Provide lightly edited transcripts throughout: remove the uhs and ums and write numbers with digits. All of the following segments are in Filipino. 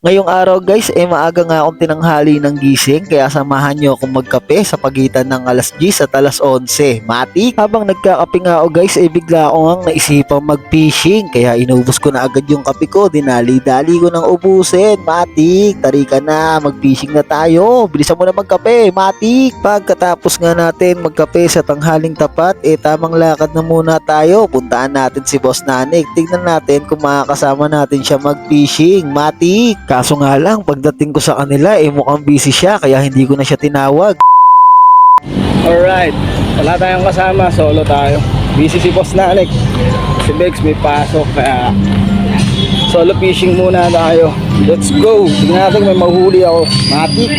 Ngayong araw guys, maaga nga akong tinanghali ng gising kaya samahan nyo akong magkape sa pagitan ng alas 10 at alas 11. Matik! Habang nagkakape nga ako guys, bigla ko ngang naisipang mag-fishing kaya inubos ko na agad yung kape ko, dinali-dali ko nang ubusin. Matik! Tari ka na, mag-fishing na tayo. Bilisan mo na magkape, Matik! Pagkatapos nga natin magkape sa tanghaling tapat, tamang lakad na muna tayo. Puntaan natin si Boss Nanik. Tignan natin kung makakasama natin siya mag-fishing. Matik! Kaso nga lang, pagdating ko sa kanila, mukhang busy siya kaya hindi ko na siya tinawag. Alright, wala tayong kasama, solo tayo. Busy si Boss Nanik. Si Bex may pasok kaya solo fishing muna tayo. Let's go! Tingnan natin may mahuli ako. Matik!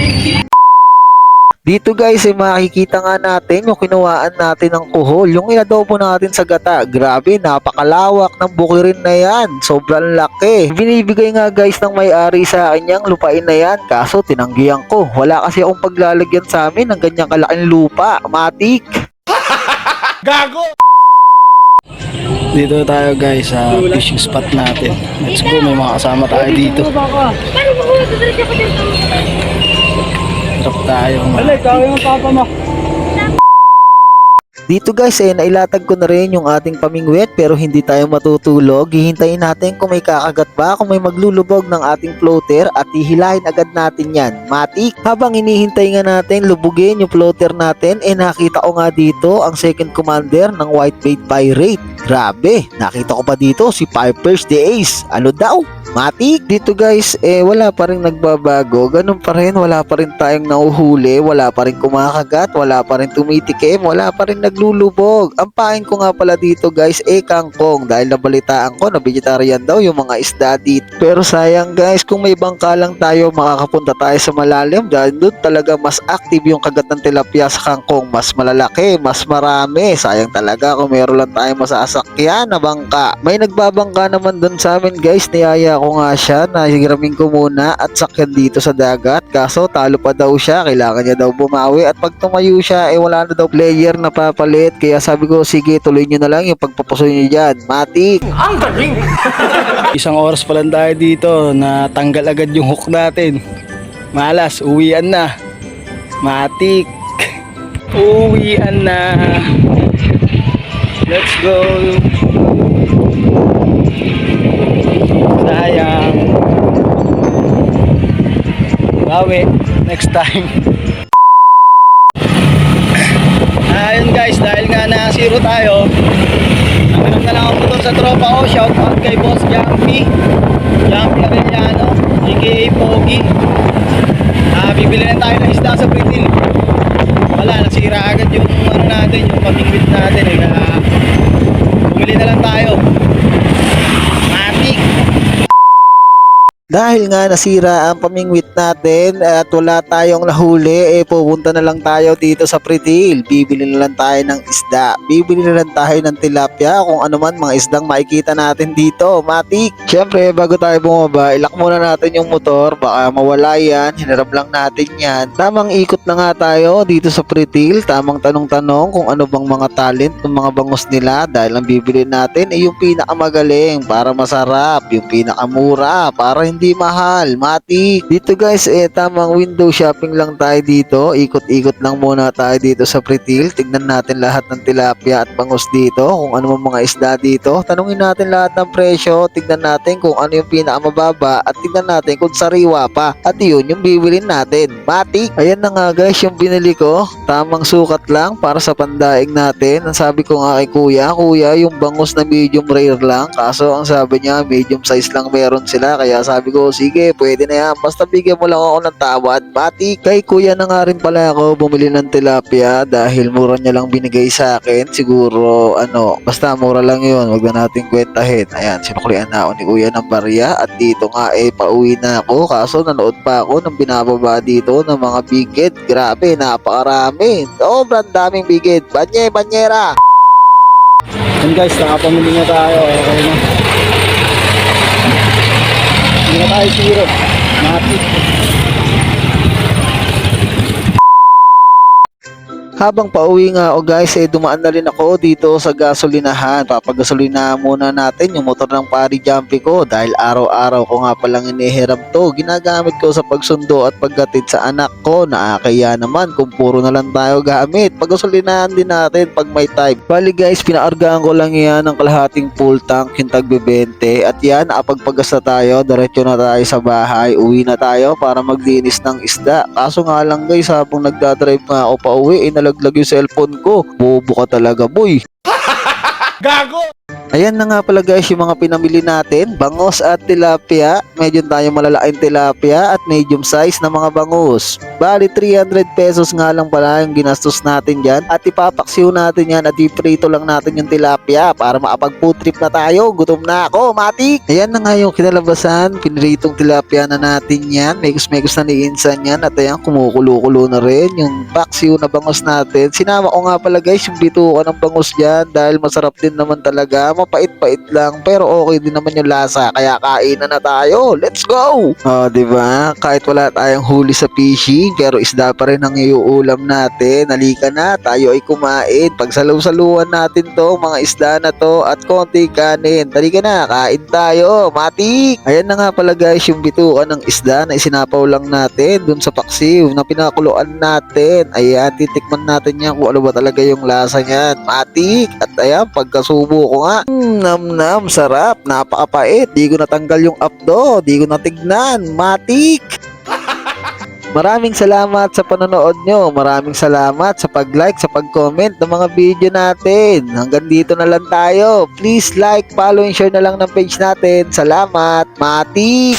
Dito guys, makikita nga natin yung kinuhaan natin ng kuhol, yung inadobo natin sa gata. Grabe, napakalawak ng bukirin na yan. Sobrang laki. Binibigay nga guys ng may-ari sa akin yung lupain na yan. Kaso tinanggihan ko. Wala kasi akong paglalagyan sa amin ng ganyang kalaking lupa. Matik! Gago! Dito tayo guys sa fishing spot natin. Let's go, may mga kasama tayo dito. Trap tayo. Dito guys, nailatag ko na rin yung ating pamingwit pero hindi tayo matutulog. Hihintayin natin kung may kakagat ba, kung may maglulubog ng ating floater at hihilahin agad natin yan. Matik! Habang hinihintay nga natin lubugin yung floater natin, nakita ko nga dito ang second commander ng Whitebait Pirate. Grabe, nakita ko pa dito si Piper's the Ace. Ano daw? Matik! Dito guys, wala pa rin nagbabago. Ganun pa rin, wala pa rin tayong nauhuli, wala pa rin kumakagat, wala pa rin tumitikim, wala pa rin naglulubog. Ang pain ko nga pala dito guys, kangkong. Dahil nabalitaan ko na vegetarian daw yung mga isda dito. Pero sayang guys, kung may bangka lang tayo, makakapunta tayo sa malalim. Dahil doon talaga mas active yung kagat ng tilapia sa kangkong. Mas malalaki, mas marami. Sayang talaga kung meron lang tayong masasakyan na bangka. May nagbabangka naman doon sa amin guys, niyaya ko nga siya na hiramin ko muna at sakyan dito sa dagat. Kaso talo pa daw siya, kailangan niya daw bumawi at pag tumayo siya wala na daw player na papalit. Kaya sabi ko sige, tuloy nyo na lang yung pagpapusoy nyo dyan. Matik! Ang galing! Isang oras pa lang tayo dito na tanggal agad yung hook natin. Malas, uwian na. Matik! Uwian na. Let's go! Sayang. Bawi. Next time. Ayun guys, dahil nga na zero tayo, naminom na lang ako motor sa tropa ko. Shout out kay Boss Jumpy Arellano, aka Pogi. Bibili na tayo ng isda sa Pritil. Wala, nasira agad yung ano natin, yung pamingwit natin kaya bumili na lang tayo. Matik! Dahil nga nasira ang pamingwit natin at wala tayong nahuli, pupunta na lang tayo dito sa Pritil. Bibili na lang tayo ng isda. Bibili na lang tayo ng tilapia, kung ano man mga isdang makikita natin dito. Matik! Siyempre, bago tayo bumaba, ilak muna natin yung motor. Baka mawala yan. Hinarap lang natin yan. Tamang ikot na nga tayo dito sa Pritil. Tamang tanong-tanong kung ano bang mga talent ng mga bangus nila. Dahil ang bibili natin ay yung pinakamagaling para masarap. Yung pinakamura para hindi mahal. Matik! Dito guys, tamang window shopping lang tayo dito. Ikot-ikot lang muna tayo dito sa Pritil. Tignan natin lahat ng tilapia at bangus dito. Kung ano mga isda dito. Tanungin natin lahat ng presyo. Tignan natin kung ano yung pinakamababa. At tignan natin kung sariwa pa. At yun yung bibilin natin. Matik! Ayan na nga guys yung binili ko. Tamang sukat lang para sa pandaing natin. Ang sabi ko nga kay kuya, yung bangus na medium rare lang. Kaso ang sabi niya, medium size lang meron sila. Kaya sabi ko, sige, pwede na yan. Basta bigyan mo lang ako ng tawad. Matik! Kay kuya na nga rin pala ako bumili ng tilapia dahil mura niya lang binigay sa akin. Siguro, basta mura lang yun. Huwag na natin kwentahin. Ayan, sinuklian na ako ni kuya ng barya at dito nga pauwi na ako. Kaso nanood pa ako ng binababa dito ng mga bigid. Grabe, napakarami. Sobrang daming bigid. Banyera! And guys, nakapamili na tayo. Okay na. Hindi na tayo zero. Matik! Habang pauwi nga ako guys, dumaan na rin ako dito sa gasolinahan. Papagasolinahan muna natin yung motor ng pari Jumpy ko dahil araw-araw ko nga palang inihiram to. Ginagamit ko sa pagsundo at paggatid sa anak ko. Nakakaya naman kung puro na lang tayo gamit. Pagasolinahan din natin pag may time. Bali guys, pinaargaan ko lang yan ng kalahating full tank yung tagbe-20. At yan, nakapagpagas na tayo, diretso na tayo sa bahay. Uwi na tayo para maglinis ng isda. Kaso nga lang guys, habang nagdadrive nga ako pa uwi, nalaglag yung cellphone ko. Bobo ka talaga boy. Gago! Ayan na nga pala guys yung mga pinamili natin, bangos at tilapia. Medyo tayo malalaking tilapia at medium size na mga bangus. Bali 300 pesos nga lang pala yung ginastos natin dyan. At ipapaksiw natin yan at iprito lang natin yung tilapia para makapag food trip na tayo. Gutom na ako, matik! Ayan na nga yung kinalabasan, pinritong tilapia na natin yan. Megos-megos na ni Insan yan at ayan kumukulo-kulo na rin yung paksiw na bangus natin. Sinama ko nga pala guys yung bitukan ng bangus dyan dahil masarap din naman talaga. Mapait-pait lang pero okay din naman yung lasa kaya kainan na tayo. Let's go! Diba? Kahit wala tayong huli sa fishing pero isda pa rin ang iuulam natin. Halika na, tayo ay kumain. Pagsaluw-saluan natin to mga isda na to at konti kanin. Halika na, kain tayo. Matik! Ayan na nga pala guys yung bitukan ng isda na isinapaw lang natin dun sa paksiw na pinakuluan natin. Ayan, titikman natin yan kung ano ba talaga yung lasa niyan. Matik! At ayan, pagkasubo ko nga, nam-nam, sarap, napakapait. Di ko natanggal yung apdo, di ko natignan, matik. Maraming salamat sa panonood nyo. Maraming salamat sa pag-like, sa pag-comment ng mga video natin. Hanggang dito na lang tayo. Please like, follow, and share na lang ng page natin. Salamat, matik.